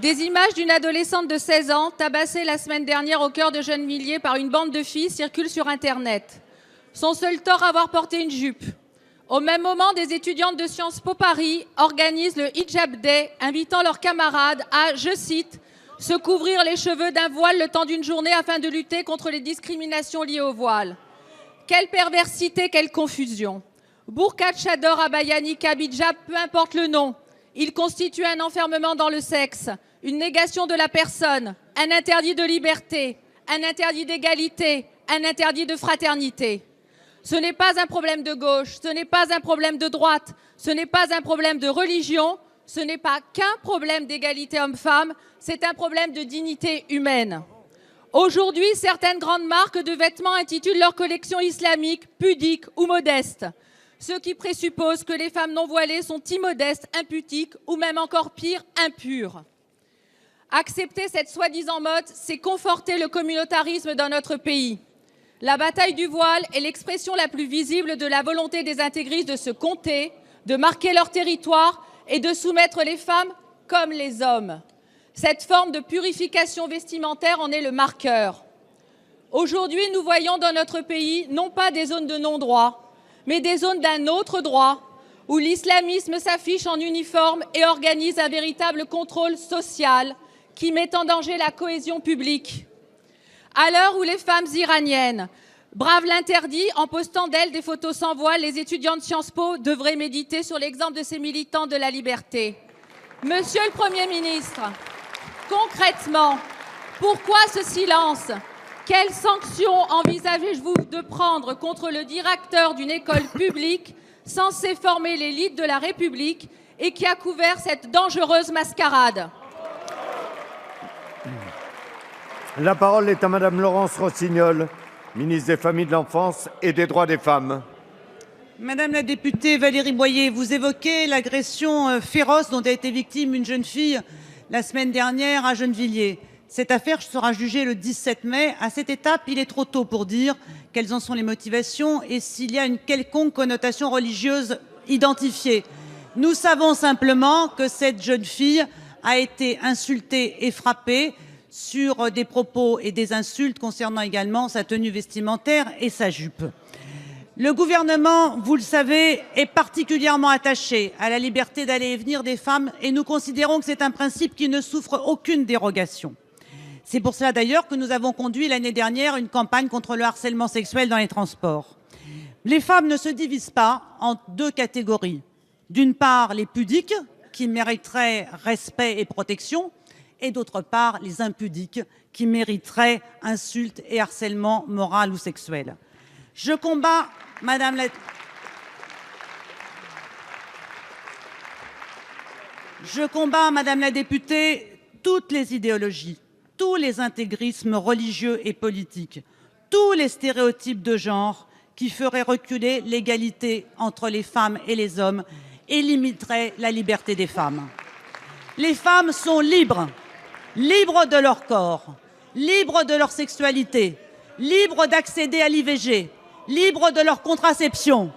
Des images d'une adolescente de 16 ans tabassée la semaine dernière au cœur de Gennevilliers par une bande de filles circulent sur Internet. Son seul tort, avoir porté une jupe. Au même moment, des étudiantes de Sciences Po Paris organisent le Hijab Day, invitant leurs camarades à, je cite, « se couvrir les cheveux d'un voile le temps d'une journée afin de lutter contre les discriminations liées au voile ». Quelle perversité, quelle confusion. Burqa, tchador, abaya, niqab, hijab, peu importe le nom, il constitue un enfermement dans le sexe, une négation de la personne, un interdit de liberté, un interdit d'égalité, un interdit de fraternité. Ce n'est pas un problème de gauche, ce n'est pas un problème de droite, ce n'est pas un problème de religion, ce n'est pas qu'un problème d'égalité homme-femme, c'est un problème de dignité humaine. Aujourd'hui, certaines grandes marques de vêtements intitulent leur collection islamique pudique ou modeste, ce qui présuppose que les femmes non voilées sont immodestes, impudiques ou même encore pire, impures. Accepter cette soi-disant mode, c'est conforter le communautarisme dans notre pays. La bataille du voile est l'expression la plus visible de la volonté des intégristes de se compter, de marquer leur territoire et de soumettre les femmes comme les hommes. Cette forme de purification vestimentaire en est le marqueur. Aujourd'hui, nous voyons dans notre pays non pas des zones de non-droit, mais des zones d'un autre droit, où l'islamisme s'affiche en uniforme et organise un véritable contrôle social qui met en danger la cohésion publique. À l'heure où les femmes iraniennes bravent l'interdit en postant d'elles des photos sans voile, les étudiants de Sciences Po devraient méditer sur l'exemple de ces militants de la liberté. Monsieur le Premier ministre, concrètement, pourquoi ce silence? Quelles sanctions envisagez-vous de prendre contre le directeur d'une école publique censée former l'élite de la République et qui a couvert cette dangereuse mascarade? La parole est à Madame Laurence Rossignol, ministre des Familles, de l'Enfance et des Droits des Femmes. Madame la députée Valérie Boyer, vous évoquez l'agression féroce dont a été victime une jeune fille la semaine dernière à Gennevilliers. Cette affaire sera jugée le 17 mai. À cette étape, il est trop tôt pour dire quelles en sont les motivations et s'il y a une quelconque connotation religieuse identifiée. Nous savons simplement que cette jeune fille a été insultée et frappée sur des propos et des insultes concernant également sa tenue vestimentaire et sa jupe. Le gouvernement, vous le savez, est particulièrement attaché à la liberté d'aller et venir des femmes et nous considérons que c'est un principe qui ne souffre aucune dérogation. C'est pour cela d'ailleurs que nous avons conduit l'année dernière une campagne contre le harcèlement sexuel dans les transports. Les femmes ne se divisent pas en deux catégories. D'une part, les pudiques, qui mériteraient respect et protection, et d'autre part, les impudiques, qui mériteraient insultes et harcèlement moral ou sexuel. Je combats, Madame la députée, toutes les idéologies, tous les intégrismes religieux et politiques, tous les stéréotypes de genre qui feraient reculer l'égalité entre les femmes et les hommes et limiteraient la liberté des femmes. Les femmes sont libres, libres de leur corps, libres de leur sexualité, libres d'accéder à l'IVG, libres de leur contraception.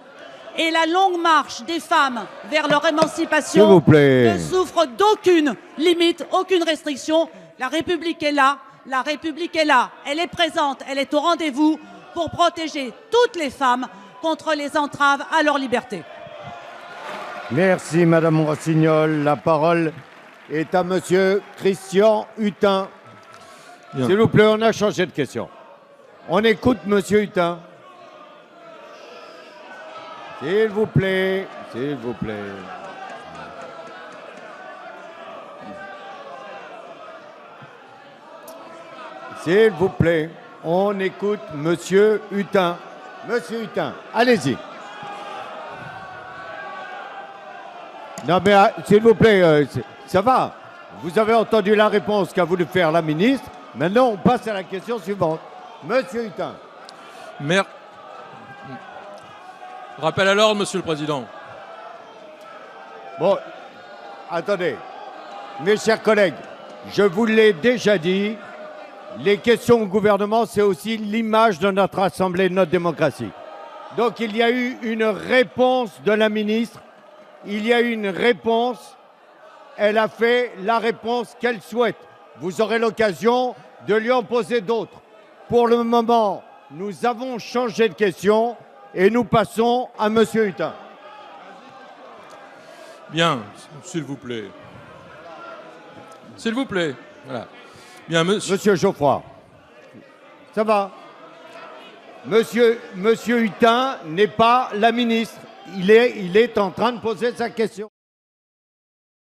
Et la longue marche des femmes vers leur émancipation ne souffre d'aucune limite, aucune restriction. La République est là, la République est là, elle est présente, elle est au rendez-vous pour protéger toutes les femmes contre les entraves à leur liberté. Merci Madame Rossignol. La parole est à Monsieur Christian Hutin. S'il vous plaît, on a changé de question. On écoute Monsieur Hutin. S'il vous plaît, s'il vous plaît. S'il vous plaît, on écoute Monsieur Hutin. Monsieur Hutin, allez-y. Non mais s'il vous plaît, ça va. Vous avez entendu la réponse qu'a voulu faire la ministre. Maintenant, on passe à la question suivante. Monsieur Hutin. Rappel à l'ordre, Monsieur le Président. Bon, attendez. Mes chers collègues, je vous l'ai déjà dit, les questions au gouvernement, c'est aussi l'image de notre Assemblée, de notre démocratie. Donc il y a eu une réponse de la ministre, il y a eu une réponse elle a fait la réponse qu'elle souhaite. Vous aurez l'occasion de lui en poser d'autres. Pour le moment, nous avons changé de question et nous passons à M. Hutin. Bien, s'il vous plaît. S'il vous plaît. Voilà. Bien, Monsieur Geoffroy, ça va. Monsieur Hutin n'est pas la ministre. Il est en train de poser sa question.